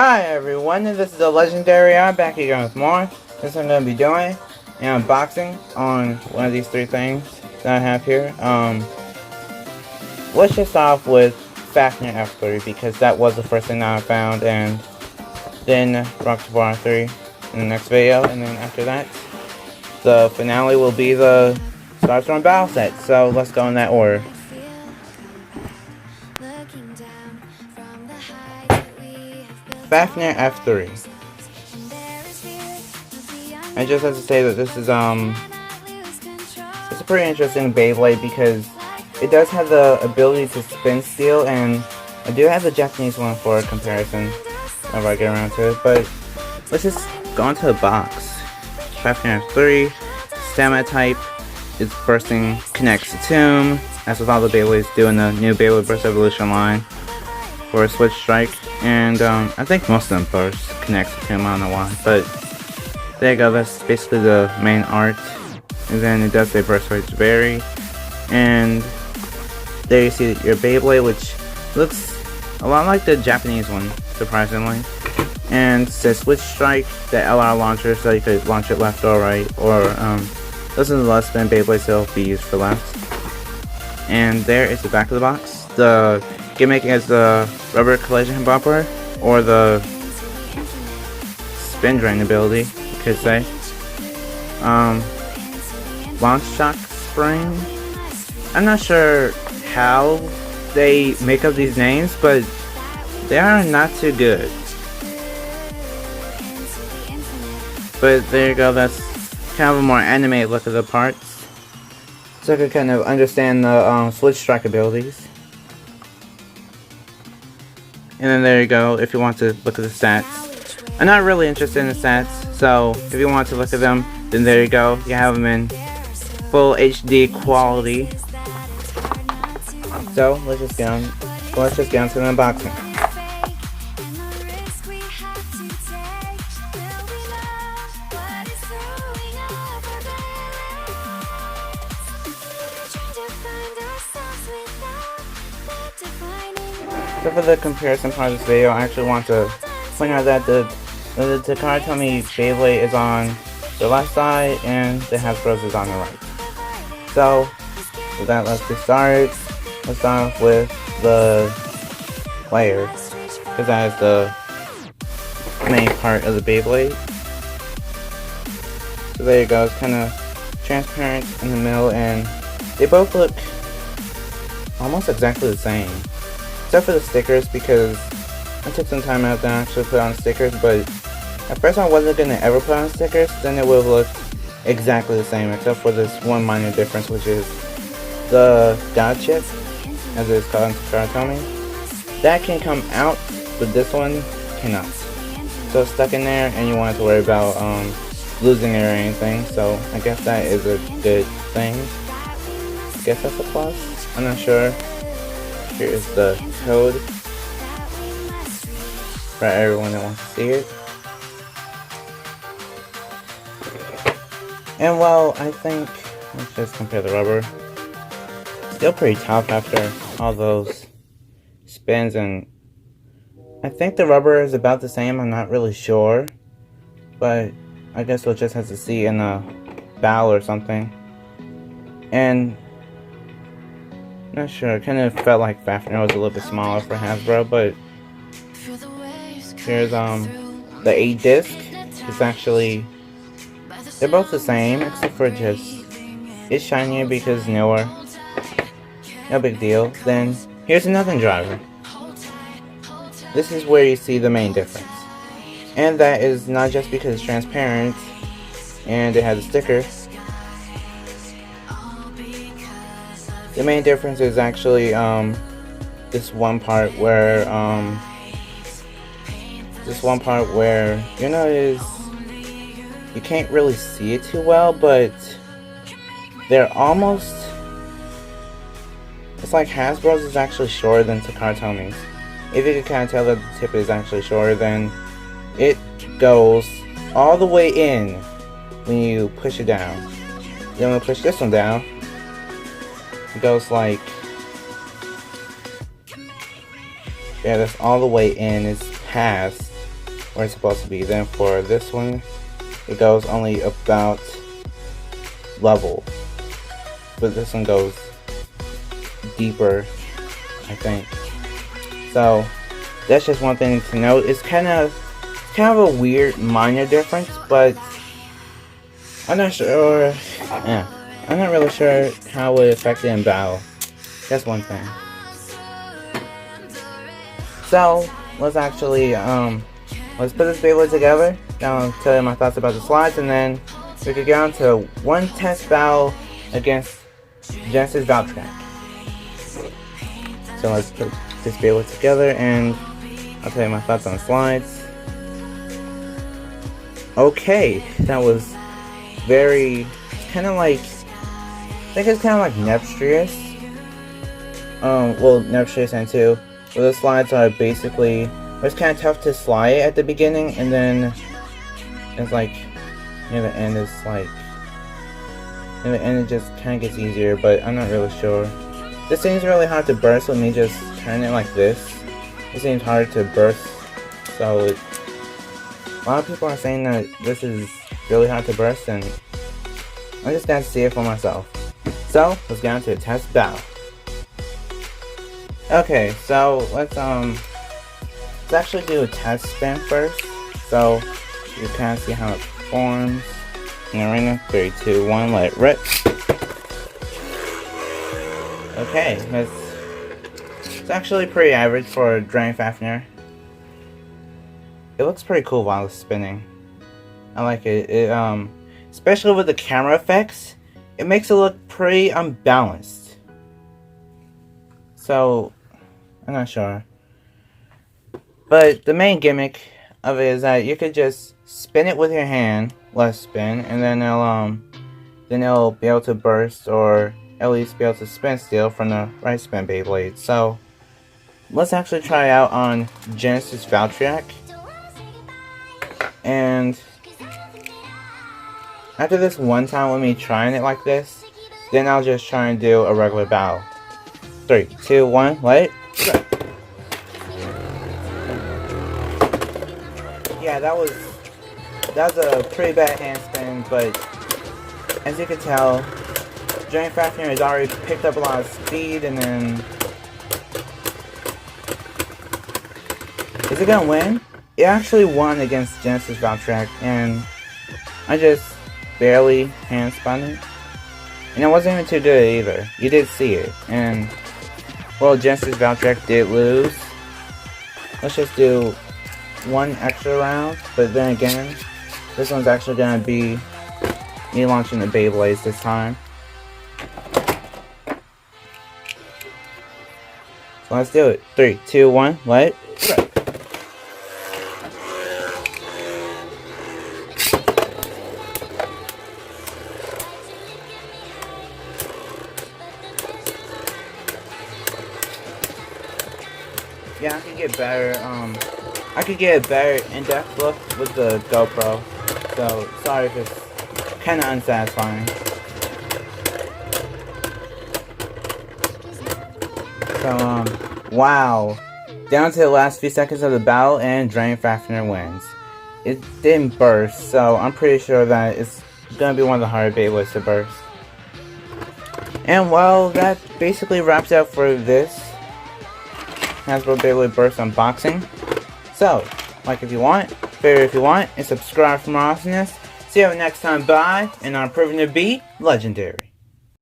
Hi everyone, and this is the Legendary. I'm back again with more. This I'm going to be doing an unboxing on one of these three things that I have here. Let's just start off with Fafnir F3 because that was the first thing that I found, and then Rocket Bar 3 in the next video, and then after that, the finale will be the Starstorm Battle Set. So let's go in that order. Fafnir F3. I just have to say that this is it's a pretty interesting Beyblade because it does have the ability to spin steel, and I do have the Japanese one for comparison whenever I get around to it. But let's just go into the box. Fafnir F3, stamina type, its bursting connects to Tomb, as with all the Beyblades do in the new Beyblade Burst Evolution line, for a switch strike. And I think most of them burst connects to Tomb, I don't know why, but there you go, that's basically the main art. And then it does say burst rates vary, and there you see your Beyblade, which looks a lot like the Japanese one, surprisingly. And it says switch strike, the LR launcher, so you could launch it left or right, or this is the left spin Beyblade, so it'll be used for left. And there is the back of the box. The gimmick is the rubber collision bumper, or the spin drain ability, you could say. Launch shock spring. I'm not sure how they make up these names, but they are not too good. But there you go, that's kind of a more animated look of the parts, so I could kind of understand the switch strike abilities. And then there you go, if you want to look at the stats. I'm not really interested in the stats, so if you want to look at them, then there you go. You have them in full HD quality. So let's just get on to the unboxing. So for the comparison part of this video, I actually want to point out that the Takara-Tomy Beyblade is on the left side and the Hasbro's is on the right. So with that, let's get started. Let's start off with the layer, because that is the main part of the Beyblade. So there you go, it's kind of transparent in the middle, and they both look almost exactly the same. Except for the stickers, because I took some time out to actually put on stickers, but at first I wasn't going to ever put on stickers, then it would have looked exactly the same, except for this one minor difference, which is the God chip, as it is called in Takara-Tomy. That can come out, but this one cannot. So it's stuck in there, and you won't have to worry about losing it or anything, so I guess that is a good thing. I guess that's a plus, I'm not sure. Here is the code for everyone that wants to see it. And well, I think, let's just compare the rubber. Still pretty tough after all those spins, and I think the rubber is about the same, I'm not really sure. But I guess we'll just have to see in a battle or something. And not sure, it kind of felt like Fafnir was a little bit smaller for Hasbro, but here's the 8 disc. It's actually, they're both the same, except for just it's shinier because it's newer. No big deal. Then here's another driver. This is where you see the main difference, and that is not just because it's transparent and it has a sticker. The main difference is actually this one part where you notice you can't really see it too well, but they're almost, it's like Hasbro's is actually shorter than Takara-Tomy's. If you can kind of tell that the tip is actually shorter, then it goes all the way in when you push it down. Then when you push this one down, it goes like, yeah, that's all the way in, it's past where it's supposed to be. Then for this one, it goes only about level, but this one goes deeper, I think. So that's just one thing to note. It's kind of a weird minor difference, but I'm not sure. Yeah, I'm not really sure how it would affect it in battle. That's one thing. So let's actually let's put this Beyblade together. Now I'll tell you my thoughts about the slides, and then we could go on to one test battle against Genesis Valtrak. So let's put this Beyblade together, and I'll tell you my thoughts on the slides. Okay, that was very kind of like, I think it's kind of like Nepstrious. Well, Nepstrious and 2. Well, the slides are basically, it's kind of tough to slide at the beginning, and then it's like near the end is like, near the end it just kind of gets easier, but I'm not really sure. This seems really hard to burst. Let me just turn it like this. It seems hard to burst, so a lot of people are saying that this is really hard to burst, and I just got to see it for myself. So let's get on to the test battle. Okay, so let's actually do a test spin first, so you kind of see how it forms. And right now, 3, 2, 1, let it rip. Okay, it's actually pretty average for a Dragon Fafnir. It looks pretty cool while it's spinning. I like it. Especially with the camera effects, it makes it look pretty unbalanced. So I'm not sure. But the main gimmick of it is that you could just spin it with your hand, left spin, and then it'll be able to burst, or at least be able to spin still from the right spin Beyblade. So let's actually try it out on Genesis Valtrak. And after this one time with me trying it like this, then I'll just try and do a regular battle. 3, 2, 1, let it go. Yeah, that was a pretty bad handspin, but as you can tell, Dragon Fafnir has already picked up a lot of speed, and then is it gonna win? It actually won against Genesis Valtrak, and I just barely hand spun it, and it wasn't even too good either. You did see it, and well, Genesis Valtrak did lose. Let's just do one extra round, but then again, this one's actually gonna be me launching the Beyblades this time. So let's do it. 3, 2, 1, let it go. Yeah, I could get better, I could get a better in-depth look with the GoPro, so sorry if it's kinda unsatisfying. So, wow. Down to the last few seconds of the battle, and Dragon Fafnir wins. It didn't burst, so I'm pretty sure that it's gonna be one of the harder Beyblades to burst. And well, that basically wraps up for this Hasbro Beyblade Burst unboxing. So, like if you want, favorite if you want, and subscribe for more awesomeness. See you next time, bye, and I'm proving to be legendary.